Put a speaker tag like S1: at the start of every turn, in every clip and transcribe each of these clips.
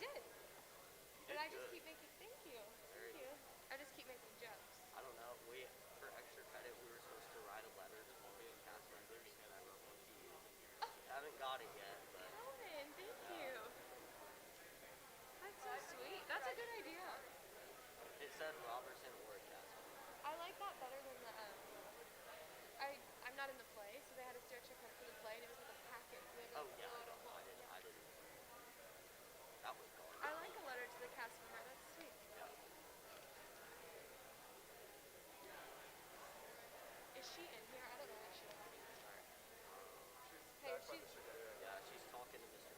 S1: did.
S2: You
S1: But
S2: did
S1: I just
S2: good.
S1: keep making, thank you.
S2: Very
S1: Thank you.
S2: nice.
S1: I just keep making jokes.
S2: I don't know. For extra credit, we were supposed to write a letter to all the cast members, and I wrote one to you. Haven't got it yet, but
S1: Cohen, thank
S2: yeah.
S1: you. That's so sweet. That's a good idea.
S2: It said Robertson or a cast member.
S1: I like that better than the, I'm not in the play, so they had a stretch credit for the play, and it was like a packet. So they had
S2: Oh
S1: like
S2: yeah,
S1: fill
S2: I
S1: out a
S2: know.
S1: whole,
S2: I didn't.
S1: yeah.
S2: I didn't. That was
S1: I
S2: garbage.
S1: like a letter to the cast member. That's sweet.
S2: Yeah.
S1: Is she in here? I don't know what she wants me to start. Hey,
S2: Back
S1: is
S2: by
S1: she?
S2: Mr. Guerrero. Yeah, she's talking to Mr.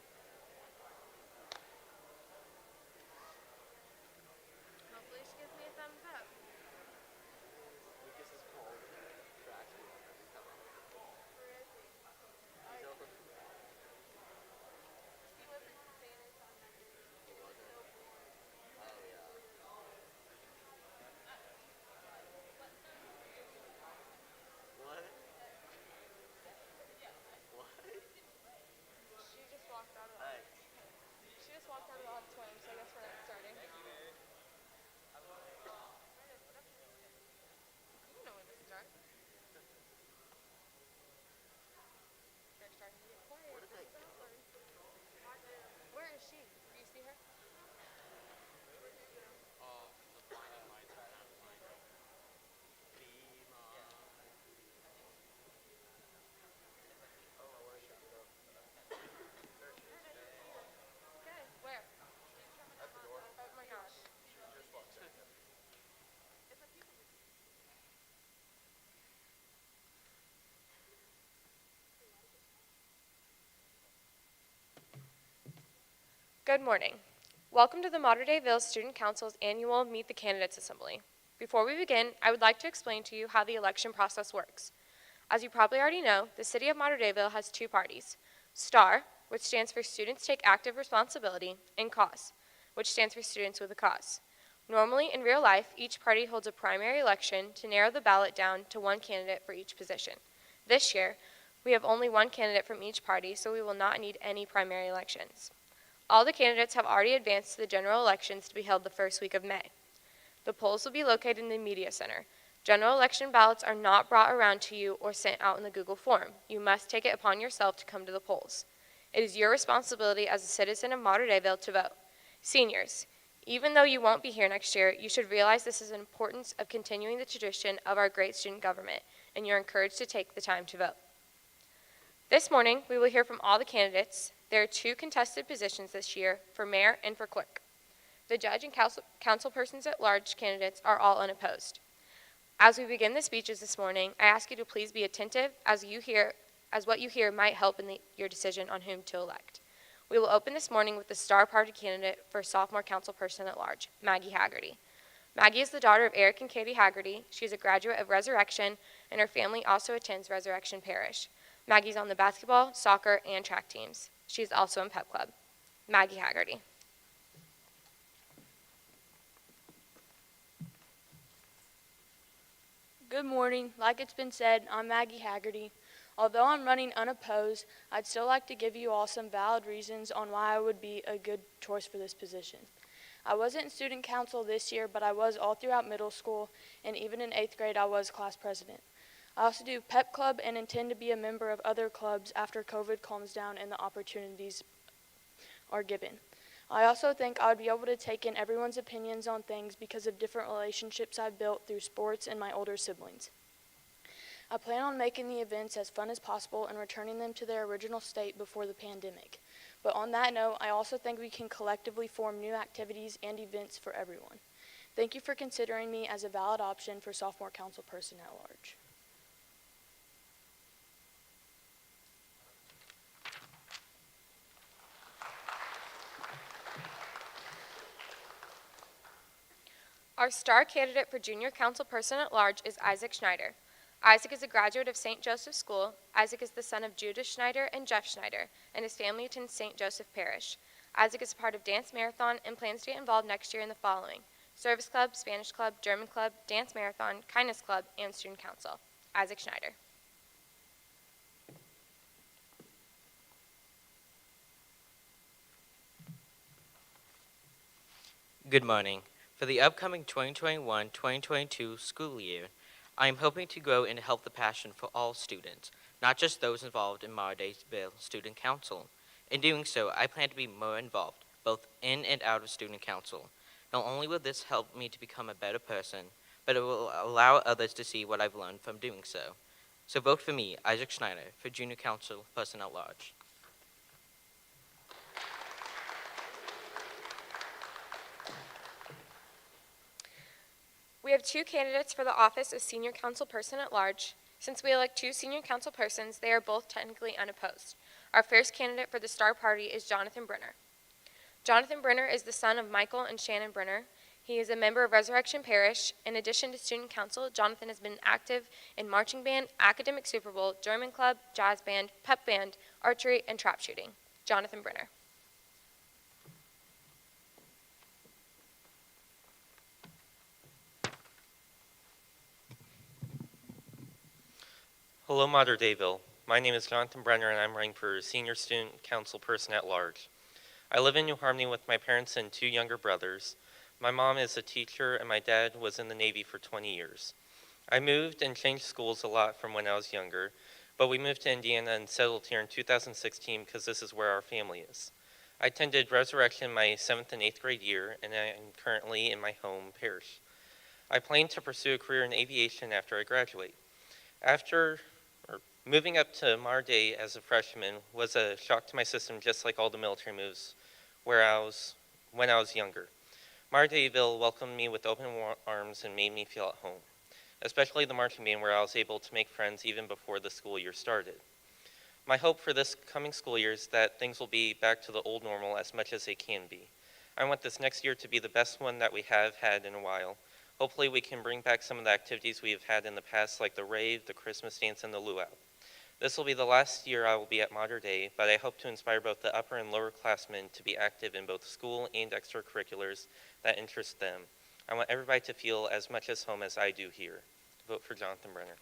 S1: Hopefully she gives me a thumbs up.
S2: Lucas is called Traxman every time I'm on the phone.
S1: Where is he?
S2: He's over.
S1: He wasn't in Spanish on Monday.
S2: He
S1: He was
S2: wasn't.
S1: so bored.
S2: Oh yeah. What? What?
S1: She just walked out of the
S2: Hey.
S1: She just walked out of the auditorium, so I guess we're not starting. You know when to start. They're starting to get quiet.
S2: Where did
S1: This
S2: they
S1: is
S2: go?
S1: awkward. Where is she? Do you see her?
S2: Be mine.
S1: Okay. Where? Oh my gosh. Good morning. Welcome to the Mater Dei Ville Student Council's annual Meet the Candidates Assembly. Before we begin, I would like to explain to you how the election process works. As you probably already know, the City of Mater Dei Ville has two parties, STAR, which stands for Students Take Active Responsibility, and CAUSE, which stands for Students with a Cause. Normally, in real life, each party holds a primary election to narrow the ballot down to one candidate for each position. This year, we have only one candidate from each party, so we will not need any primary elections. All the candidates have already advanced to the general elections to be held the first week of May. The polls will be located in the Media Center. General election ballots are not brought around to you or sent out in the Google form. You must take it upon yourself to come to the polls. It is your responsibility as a citizen of Mater Dei Ville to vote. Seniors, even though you won't be here next year, you should realize this is the importance of continuing the tradition of our great student government, and you're encouraged to take the time to vote. This morning, we will hear from all the candidates. There are two contested positions this year, for mayor and for clerk. The judge and councilpersons at large candidates are all unopposed. As we begin the speeches this morning, I ask you to please be attentive as what you hear might help in your decision on whom to elect. We will open this morning with the star party candidate for sophomore councilperson at large, Maggie Haggerty. Maggie is the daughter of Eric and Katie Haggerty. She is a graduate of Resurrection, and her family also attends Resurrection Parish. Maggie's on the basketball, soccer, and track teams. She is also in Pep Club. Maggie Haggerty.
S3: Good morning. Like it's been said, I'm Maggie Haggerty. Although I'm running unopposed, I'd still like to give you all some valid reasons on why I would be a good choice for this position. I wasn't in student council this year, but I was all throughout middle school, and even in 8th grade I was class president. I also do Pep Club and intend to be a member of other clubs after COVID calms down and the opportunities are given. I also think I would be able to take in everyone's opinions on things because of different relationships I've built through sports and my older siblings. I plan on making the events as fun as possible and returning them to their original state before the pandemic. But on that note, I also think we can collectively form new activities and events for everyone. Thank you for considering me as a valid option for sophomore councilperson at large.
S1: Our star candidate for junior councilperson at large is Isaac Schneider. Isaac is a graduate of St. Joseph School. Isaac is the son of Judah Schneider and Jeff Schneider, and his family attends St. Joseph Parish. Isaac is a part of Dance Marathon and plans to get involved next year in the following: Service Club, Spanish Club, German Club, Dance Marathon, Kindness Club, and Student Council. Isaac Schneider.
S4: Good morning. For the upcoming 2021-2022 school year, I am hoping to grow and help the passion for all students, not just those involved in Maridayville Student Council. In doing so, I plan to be more involved, both in and out of Student Council. Not only will this help me to become a better person, but it will allow others to see what I've learned from doing so. So vote for me, Isaac Schneider, for Junior Council Person at Large.
S1: We have two candidates for the office of Senior Council Person at Large. Since we elect two Senior Council persons, they are both technically unopposed. Our first candidate for the Star Party is Jonathan Brenner. Jonathan Brenner is the son of Michael and Shannon Brenner. He is a member of Resurrection Parish. In addition to Student Council, Jonathan has been active in marching band, academic Super Bowl, German club, jazz band, pep band, archery, and trap shooting. Jonathan Brenner.
S5: Hello, Matterdayville. My name is Jonathan Brenner, and I'm running for Senior Student Council Person at Large. I live in New Harmony with my parents and two younger brothers. My mom is a teacher, and my dad was in the Navy for 20 years. I moved and changed schools a lot from when I was younger, but we moved to Indiana and settled here in 2016 because this is where our family is. I attended Resurrection my 7th and 8th grade year, and I am currently in my home parish. I plan to pursue a career in aviation after I graduate. Moving up to Marday as a freshman was a shock to my system, just like all the military moves when I was younger. Mardayville welcomed me with open arms and made me feel at home, especially the marching band, where I was able to make friends even before the school year started. My hope for this coming school year is that things will be back to the old normal as much as they can be. I want this next year to be the best one that we have had in a while. Hopefully we can bring back some of the activities we have had in the past, like the rave, the Christmas dance, and the luau. This will be the last year I will be at Mater Dei, but I hope to inspire both the upper and lower classmen to be active in both school and extracurriculars that interest them. I want everybody to feel as much as home as I do here. Vote for Jonathan Brenner.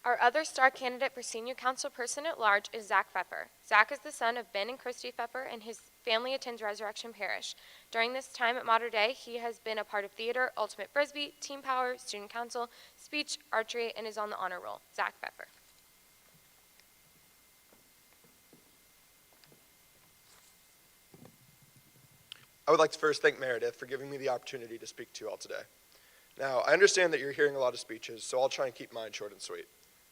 S1: Our other star candidate for Senior Council Person at Large is Zach Pfeffer. Zach is the son of Ben and Christy Pfeffer, and his family attends Resurrection Parish. During this time at Mater Dei, he has been a part of theater, ultimate frisbee, team power, student council, speech, archery, and is on the honor roll. Zach Pfeffer.
S6: I would like to first thank Meredith for giving me the opportunity to speak to you all today. Now, I understand that you're hearing a lot of speeches, so I'll try and keep mine short and sweet.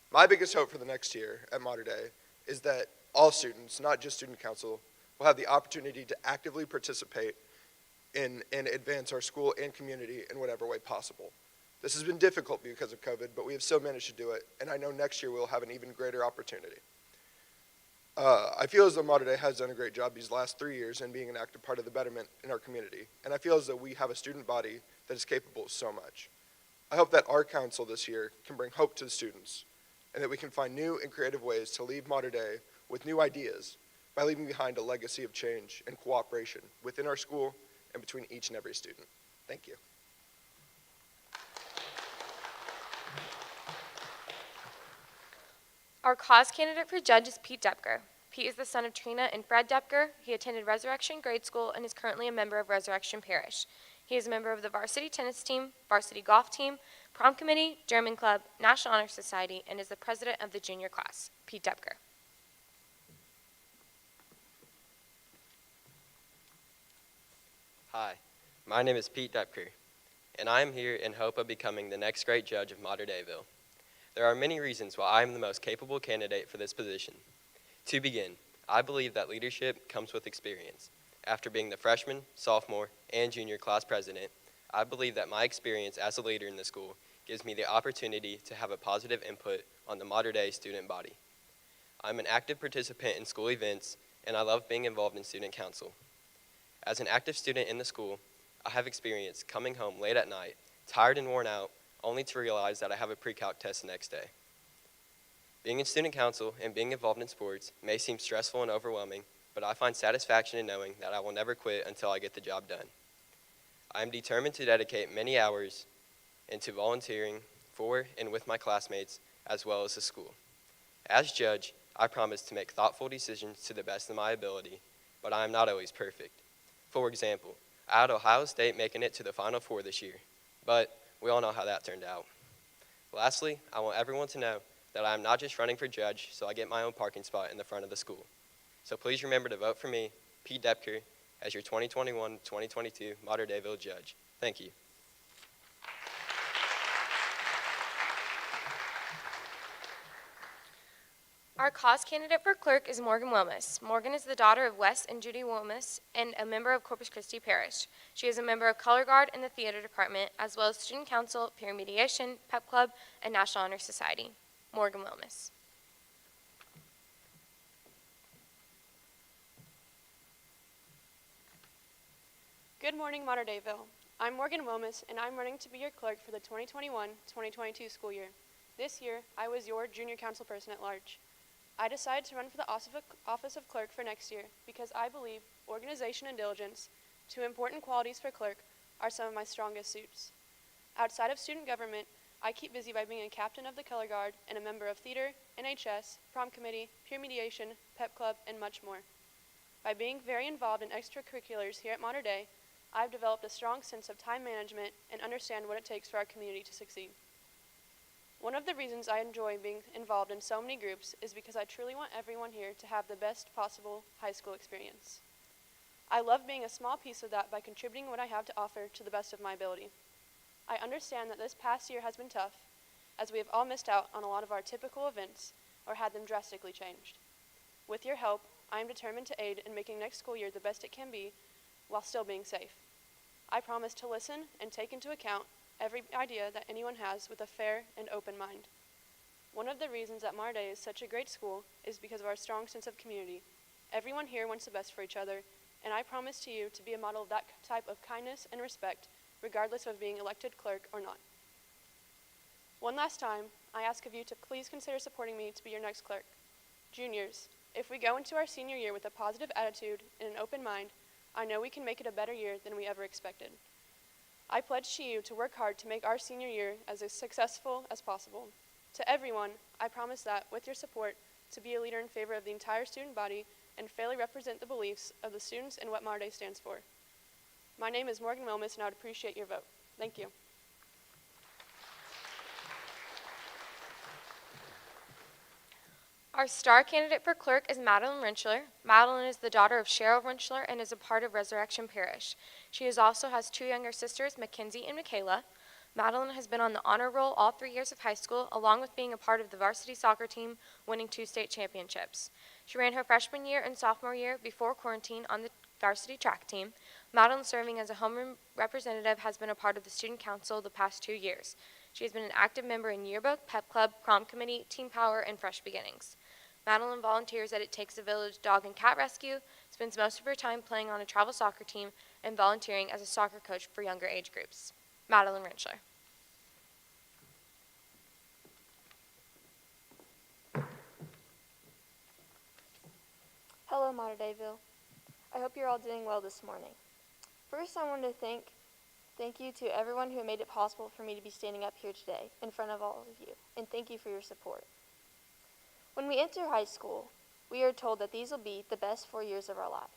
S6: My biggest hope for the next year at Mater Dei is that all students, not just student council, will have the opportunity to actively participate in and advance our school and community in whatever way possible. This has been difficult because of COVID, but we have still managed to do it, and I know next year we'll have an even greater opportunity. I feel as though Mater Dei has done a great job these last 3 years in being an active part of the betterment in our community, and I feel as though we have a student body that is capable of so much. I hope that our council this year can bring hope to the students, and that we can find new and creative ways to leave Mater Dei with new ideas by leaving behind a legacy of change and cooperation within our school and between each and every student. Thank you.
S1: Our cause candidate for judge is Pete Depper. Pete is the son of Trina and Fred Depper. He attended Resurrection Grade School and is currently a member of Resurrection Parish. He is a member of the varsity tennis team, varsity golf team, prom committee, German club, National Honor Society, and is the president of the junior class. Pete Depper.
S7: Hi, my name is Pete Depker, and I am here in hope of becoming the next great judge of Mater Deiville. There are many reasons why I am the most capable candidate for this position. To begin, I believe that leadership comes with experience. After being the freshman, sophomore, and junior class president, I believe that my experience as a leader in the school gives me the opportunity to have a positive input on the Mater Dei student body. I'm an active participant in school events, and I love being involved in student council. As an active student in the school, I have experienced coming home late at night, tired and worn out, only to realize that I have a pre-calc test the next day. Being in student council and being involved in sports may seem stressful and overwhelming, but I find satisfaction in knowing that I will never quit until I get the job done. I am determined to dedicate many hours into volunteering for and with my classmates, as well as the school. As judge, I promise to make thoughtful decisions to the best of my ability, but I am not always perfect. For example, I had Ohio State making it to the Final Four this year, but we all know how that turned out. Lastly, I want everyone to know that I am not just running for judge so I get my own parking spot in the front of the school. So please remember to vote for me, Pete Depper, as your 2021-2022 Mater Dei judge. Thank you.
S1: Our cause candidate for clerk is Morgan Wilmes. Morgan is the daughter of Wes and Judy Wilmes and a member of Corpus Christi Parish. She is a member of Color Guard and the Theater Department, as well as Student Council, Peer Mediation, Pep Club, and National Honor Society. Morgan Wilmes.
S8: Good morning, Mater Deiville. I'm Morgan Wilmes, and I'm running to be your clerk for the 2021-2022 school year. This year, I was your junior council person at large. I decided to run for the office of clerk for next year because I believe organization and diligence, two important qualities for clerk, are some of my strongest suits. Outside of student government, I keep busy by being a captain of the Color Guard and a member of theater, NHS, prom committee, peer mediation, pep club, and much more. By being very involved in extracurriculars here at Mater Dei, I've developed a strong sense of time management and understand what it takes for our community to succeed. One of the reasons I enjoy being involved in so many groups is because I truly want everyone here to have the best possible high school experience. I love being a small piece of that by contributing what I have to offer to the best of my ability. I understand that this past year has been tough, as we have all missed out on a lot of our typical events or had them drastically changed. With your help, I am determined to aid in making next school year the best it can be while still being safe. I promise to listen and take into account every idea that anyone has with a fair and open mind. One of the reasons that Mater Dei is such a great school is because of our strong sense of community. Everyone here wants the best for each other, and I promise to you to be a model of that type of kindness and respect, regardless of being elected clerk or not. One last time, I ask of you to please consider supporting me to be your next clerk. Juniors, if we go into our senior year with a positive attitude and an open mind, I know we can make it a better year than we ever expected. I pledge to you to work hard to make our senior year as successful as possible. To everyone, I promise that, with your support, to be a leader in favor of the entire student body and fairly represent the beliefs of the students and what Mater Dei stands for. My name is Morgan Wilmes, and I would appreciate your vote. Thank you.
S1: Our star candidate for clerk is Madeleine Richler. Madeleine is the daughter of Cheryl Richler and is a part of Resurrection Parish. She also has two younger sisters, Mackenzie and Michaela. Madeleine has been on the honor roll all 3 years of high school, along with being a part of the varsity soccer team, winning 2 state championships. She ran her freshman year and sophomore year before quarantine on the varsity track team. Madeleine, serving as a homeroom representative, has been a part of the student council the past 2 years. She has been an active member in yearbook, pep club, prom committee, team power, and fresh beginnings. Madeleine volunteers at It Takes a Village Dog and Cat Rescue, spends most of her time playing on a travel soccer team, and volunteering as a soccer coach for younger age groups. Madeleine Richler.
S9: Hello, Mater Deiville. I hope you're all doing well this morning. First, I want to thank you to everyone who made it possible for me to be standing up here today in front of all of you, and thank you for your support. When we enter high school, we are told that these will be the best 4 years of our life.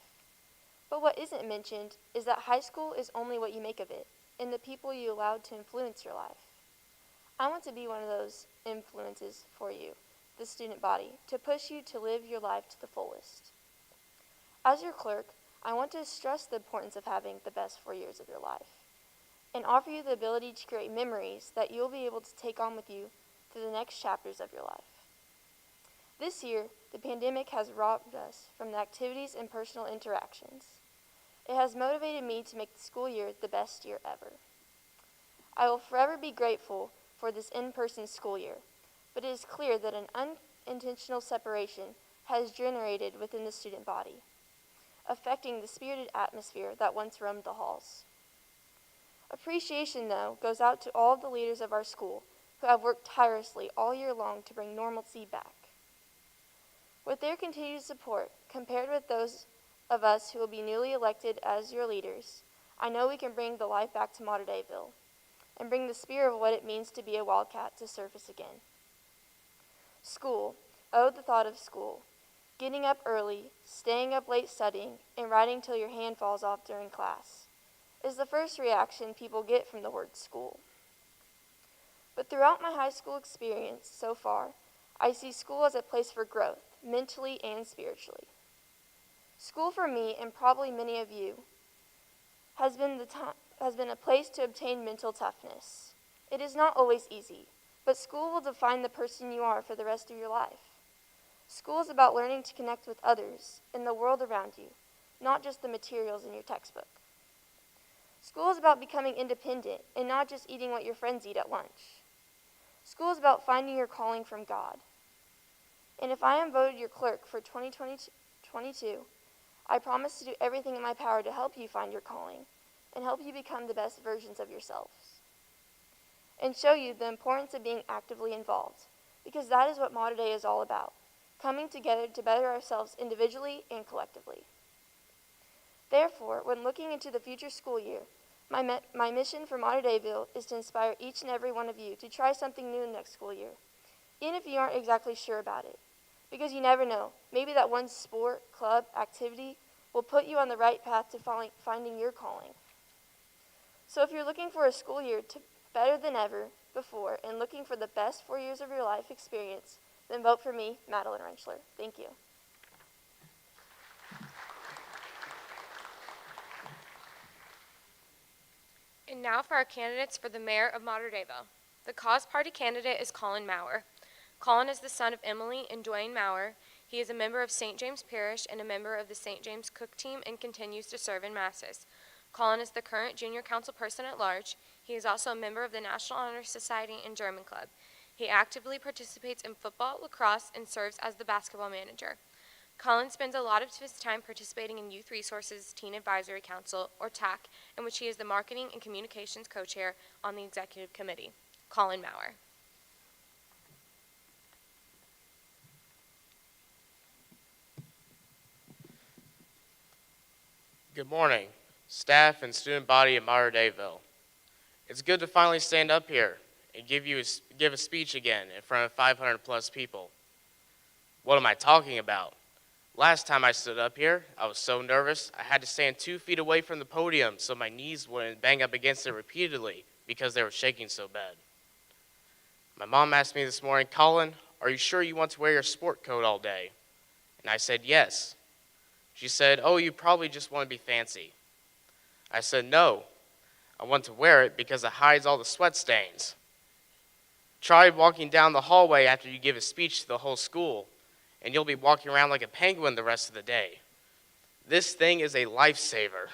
S9: But what isn't mentioned is that high school is only what you make of it, and the people you allowed to influence your life. I want to be one of those influences for you, the student body, to push you to live your life to the fullest. As your clerk, I want to stress the importance of having the best 4 years of your life, and offer you the ability to create memories that you'll be able to take on with you through the next chapters of your life. This year, the pandemic has robbed us from the activities and personal interactions. It has motivated me to make the school year the best year ever. I will forever be grateful for this in-person school year, but it is clear that an unintentional separation has generated within the student body, affecting the spirited atmosphere that once roamed the halls. Appreciation, though, goes out to all of the leaders of our school who have worked tirelessly all year long to bring normalcy back. With their continued support, compared with those of us who will be newly elected as your leaders, I know we can bring the life back to Mater Deiville and bring the spirit of what it means to be a Wildcat to surface again. School, Oh, the thought of school. Getting up early, staying up late studying, and writing till your hand falls off during class is the first reaction people get from the word school. But throughout my high school experience so far, I see school as a place for growth, mentally and spiritually. School for me, and probably many of you, has been a place to obtain mental toughness. It is not always easy, but school will define the person you are for the rest of your life. School is about learning to connect with others in the world around you, not just the materials in your textbook. School is about becoming independent and not just eating what your friends eat at lunch. School is about finding your calling from God. And if I am voted your clerk for 2022, I promise to do everything in my power to help you find your calling and help you become the best versions of yourselves. And show you the importance of being actively involved, because that is what Modern Day is all about, coming together to better ourselves individually and collectively. Therefore, when looking into the future school year, my mission for Modern Dayville is to inspire each and every one of you to try something new next school year, even if you aren't exactly sure about it. Because you never know, maybe that one sport, club, activity will put you on the right path to finding your calling. So if you're looking for a school year better than ever before and looking for the best 4 years of your life experience, then vote for me, Madeleine Richler. Thank you.
S1: And now for our candidates for the mayor of Mater Dei. The Cause Party candidate is Colin Maurer. Colin is the son of Emily and Dwayne Maurer. He is a member of St. James Parish and a member of the St. James Cook Team and continues to serve in masses. Colin is the current junior council person at large. He is also a member of the National Honor Society and German Club. He actively participates in football, lacrosse, and serves as the basketball manager. Colin spends a lot of his time participating in Youth Resources Teen Advisory Council, or TAC, in which he is the Marketing and Communications Co-Chair on the Executive Committee. Colin Maurer.
S10: Good morning, staff and student body of Mater Dayville. It's good to finally stand up here and give a speech again in front of 500 plus people. What am I talking about? Last time I stood up here, I was so nervous, I had to stand 2 feet away from the podium so my knees wouldn't bang up against it repeatedly because they were shaking so bad. My mom asked me this morning, Colin, are you sure you want to wear your sport coat all day? And I said, yes. She said, oh, you probably just want to be fancy. I said, no, I want to wear it because it hides all the sweat stains. Try walking down the hallway after you give a speech to the whole school, and you'll be walking around like a penguin the rest of the day. This thing is a lifesaver.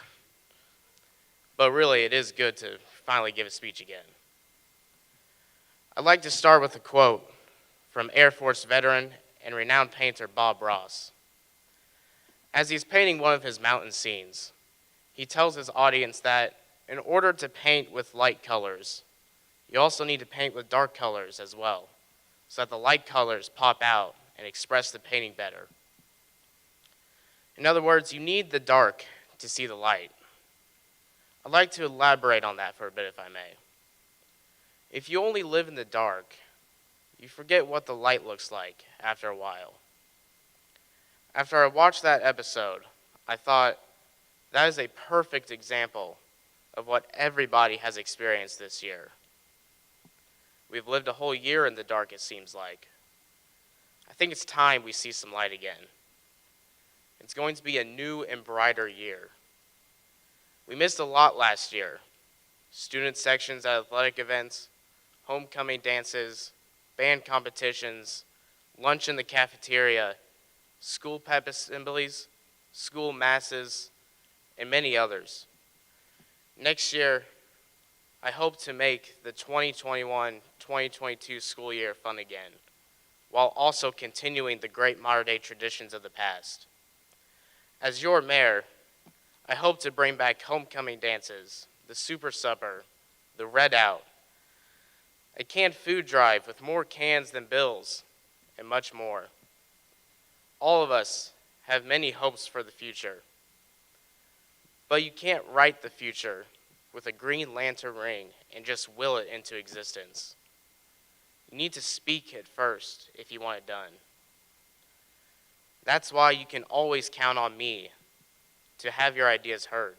S10: But really, it is good to finally give a speech again. I'd like to start with a quote from Air Force veteran and renowned painter Bob Ross. As he's painting one of his mountain scenes, he tells his audience that in order to paint with light colors, you also need to paint with dark colors as well, so that the light colors pop out and express the painting better. In other words, you need the dark to see the light. I'd like to elaborate on that for a bit, if I may. If you only live in the dark, you forget what the light looks like after a while. After I watched that episode, I thought that is a perfect example of what everybody has experienced this year. We've lived a whole year in the dark, it seems like. I think it's time we see some light again. It's going to be a new and brighter year. We missed a lot last year. Student sections at athletic events, homecoming dances, band competitions, lunch in the cafeteria, school pep assemblies, school masses, and many others. Next year, I hope to make the 2021-2022 school year fun again, while also continuing the great modern-day traditions of the past. As your mayor, I hope to bring back homecoming dances, the super supper, the red out, a canned food drive with more cans than bills, and much more. All of us have many hopes for the future, but you can't write the future with a green lantern ring and just will it into existence. You need to speak it first if you want it done. That's why you can always count on me to have your ideas heard.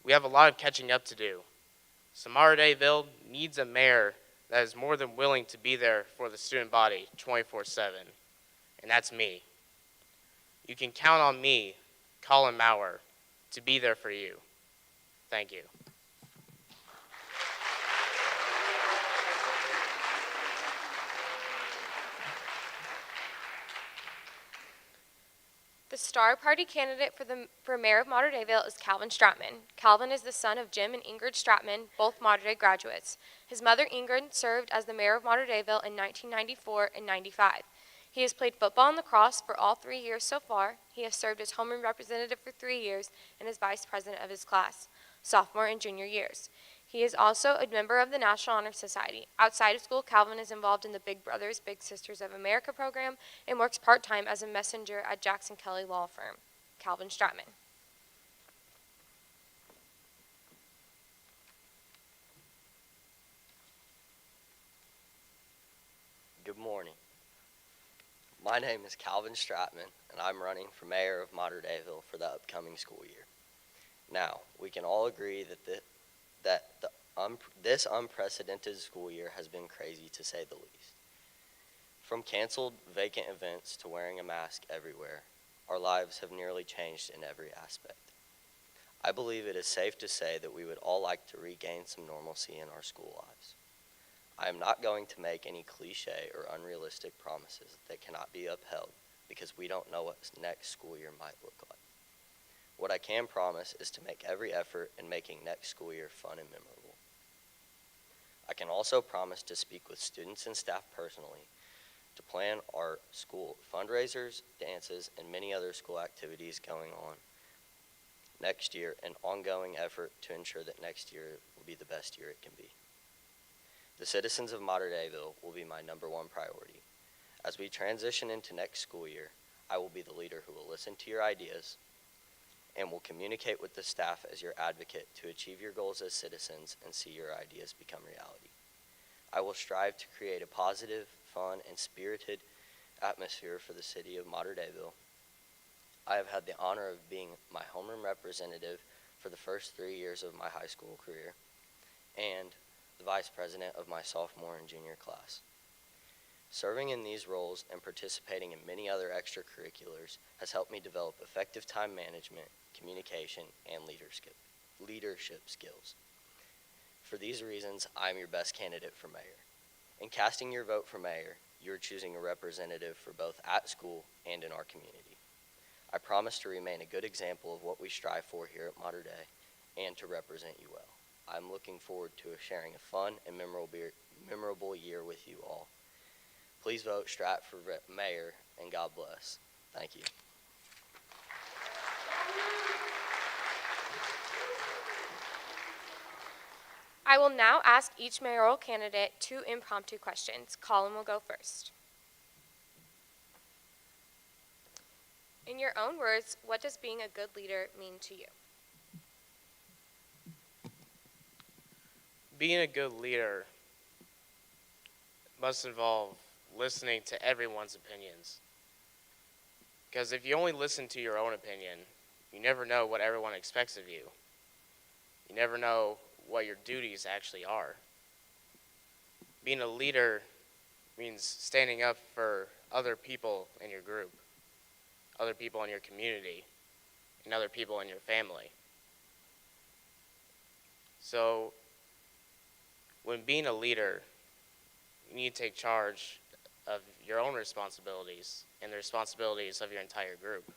S10: We have a lot of catching up to do. So Mater needs a mayor that is more than willing to be there for the student body 24/7, and that's me. You can count on me, Colin Maurer, to be there for you. Thank you.
S1: The star party candidate for mayor of Mater Dei is Calvin Stratman. Calvin is the son of Jim and Ingrid Stratman, both Mater Dei graduates. His mother Ingrid served as the mayor of Mater Dei in 1994 and 95. He has played football and lacrosse for all 3 years so far. He has served as homeroom representative for 3 years and is vice president of his class, sophomore and junior years. He is also a member of the National Honor Society. Outside of school, Calvin is involved in the Big Brothers Big Sisters of America program and works part-time as a messenger at Jackson Kelly Law Firm. Calvin Stratman.
S2: Good morning. My name is Calvin Stratman, and I'm running for mayor of Mater Dei for the upcoming school year. Now, we can all agree that this unprecedented school year has been crazy, to say the least. From canceled, vacant events to wearing a mask everywhere, our lives have nearly changed in every aspect. I believe it is safe to say that we would all like to regain some normalcy in our school lives. I am not going to make any cliche or unrealistic promises that cannot be upheld because we don't know what next school year might look like. What I can promise is to make every effort in making next school year fun and memorable. I can also promise to speak with students and staff personally to plan our school fundraisers, dances, and many other school activities going on next year, an ongoing effort to ensure that next year will be the best year it can be. The citizens of Mater Dei will be my #1 priority. As we transition into next school year, I will be the leader who will listen to your ideas and will communicate with the staff as your advocate to achieve your goals as citizens and see your ideas become reality. I will strive to create a positive, fun, and spirited atmosphere for the city of Mater Dei. I have had the honor of being my homeroom representative for the first 3 years of my high school career and the vice president of my sophomore and junior class. Serving in these roles and participating in many other extracurriculars has helped me develop effective time management, communication, and leadership skills. For these reasons, I am your best candidate for mayor. In casting your vote for mayor, you are choosing a representative for both at school and in our community. I promise to remain a good example of what we strive for here at Mater Dei and to represent you well. I'm looking forward to sharing a fun and memorable year with you all. Please vote Strat for mayor, and God bless. Thank you.
S1: I will now ask each mayoral candidate 2 impromptu questions. Colin will go first. In your own words, what does being a good leader mean to you?
S10: Being a good leader must involve listening to everyone's opinions. Because if you only listen to your own opinion, you never know what everyone expects of you. You never know what your duties actually are. Being a leader means standing up for other people in your group, other people in your community, and other people in your family. So, when being a leader, you need to take charge of your own responsibilities and the responsibilities of your entire group.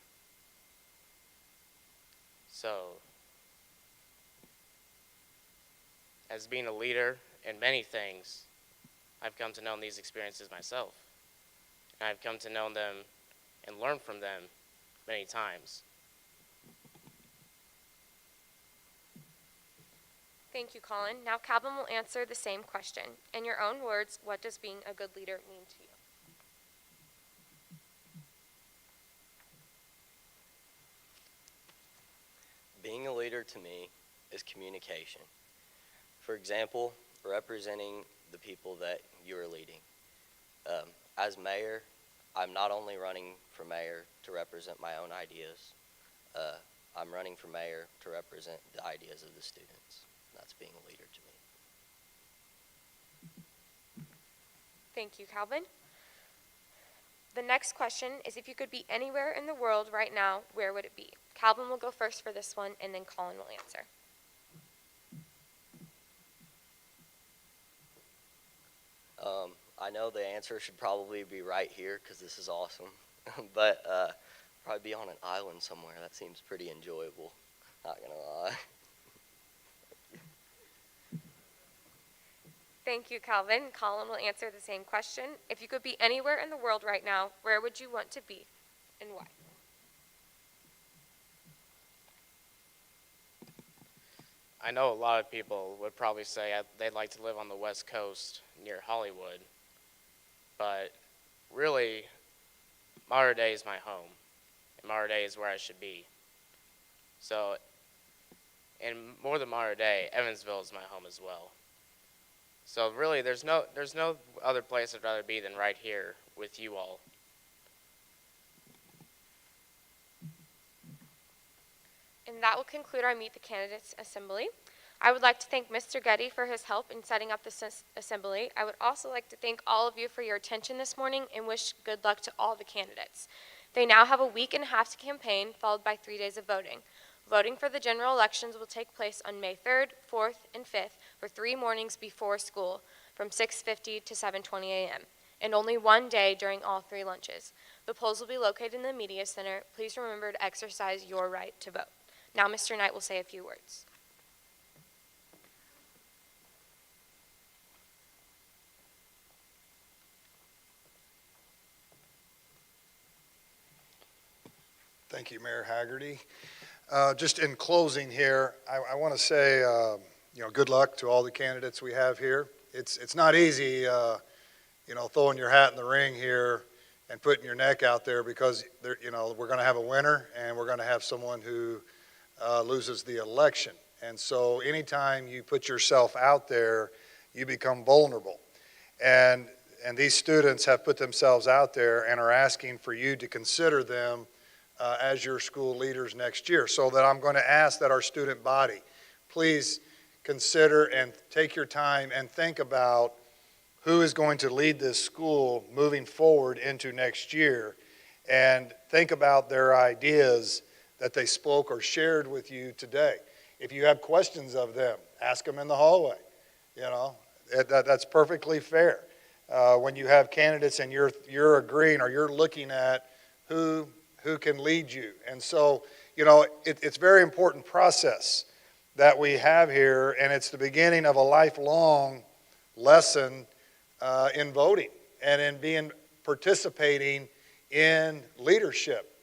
S10: So, as being a leader in many things, I've come to know these experiences myself. And I've come to know them and learn from them many times.
S1: Thank you, Colin. Now Calvin will answer the same question. In your own words, what does being a good leader mean to you?
S2: Being a leader to me is communication. For example, representing the people that you are leading. As mayor, I'm not only running for mayor to represent my own ideas, I'm running for mayor to represent the ideas of the students. That's being a leader to me.
S1: Thank you, Calvin. The next question is, if you could be anywhere in the world right now, where would it be? Calvin will go first for this one, and then Colin will answer.
S2: I know the answer should probably be right here because this is awesome, but probably be on an island somewhere. That seems pretty enjoyable, not gonna lie.
S1: Thank you, Calvin. Colin will answer the same question. If you could be anywhere in the world right now, where would you want to be, and why?
S10: I know a lot of people would probably say they'd like to live on the West Coast near Hollywood, but really, Mater Dei is my home, and Mater Dei is where I should be. So, and more than Mater Dei, Evansville is my home as well. So really, there's no other place I'd rather be than right here with you all.
S1: And that will conclude our Meet the Candidates Assembly. I would like to thank Mr. Getty for his help in setting up this assembly. I would also like to thank all of you for your attention this morning and wish good luck to all the candidates. They now have a week and a half to campaign, followed by 3 days of voting. Voting for the general elections will take place on May 3rd, 4th, and 5th for 3 mornings before school from 6:50 to 7:20 a.m. and only 1 day during all 3 lunches. The polls will be located in the Media Center. Please remember to exercise your right to vote. Now Mr. Knight will say a few words.
S11: Thank you, Mayor Haggerty. Just in closing here, I want to say, good luck to all the candidates we have here. It's not easy, throwing your hat in the ring here and putting your neck out there because, we're going to have a winner and we're going to have someone who loses the election. And so anytime you put yourself out there, you become vulnerable. And these students have put themselves out there and are asking for you to consider them as your school leaders next year. So that I'm going to ask that our student body, please consider and take your time and think about who is going to lead this school moving forward into next year, and think about their ideas that they spoke or shared with you today. If you have questions of them, ask them in the hallway. That's perfectly fair. When you have candidates and you're agreeing or you're looking at who can lead you. And so, it's a very important process that we have here, and it's the beginning of a lifelong lesson in voting and in participating in leadership.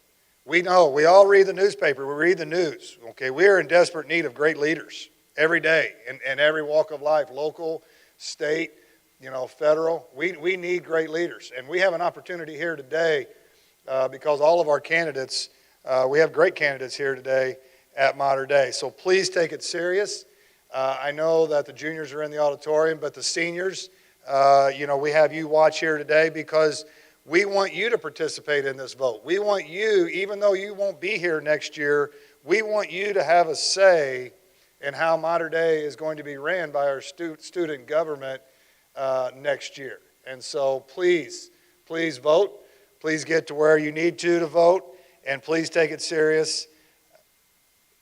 S11: We know, we all read the newspaper, we read the news, okay? We are in desperate need of great leaders every day in every walk of life, local, state, federal. We need great leaders, and we have an opportunity here today because all of our candidates, we have great candidates here today at Mater Dei. So please take it serious. I know that the juniors are in the auditorium, but the seniors, we have you watch here today because we want you to participate in this vote. We want you, even though you won't be here next year, we want you to have a say in how Mater Dei is going to be ran by our student government next year. And so please vote. Please get to where you need to vote, and please take it serious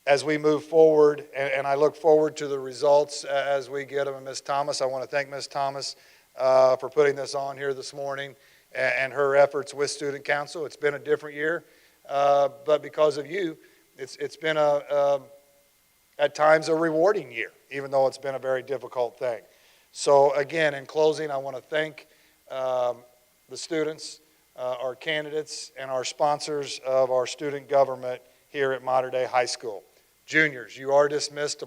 S11: as we move forward. And I look forward to the results as we get them. And Ms. Thomas, I want to thank Ms. Thomas for putting this on here this morning and her efforts with Student Council. It's been a different year, but because of you, it's been at times a rewarding year, even though it's been a very difficult thing. So again, in closing, I want to thank the students, our candidates, and our sponsors of our student government here at Mater Dei High School. Juniors, you are dismissed to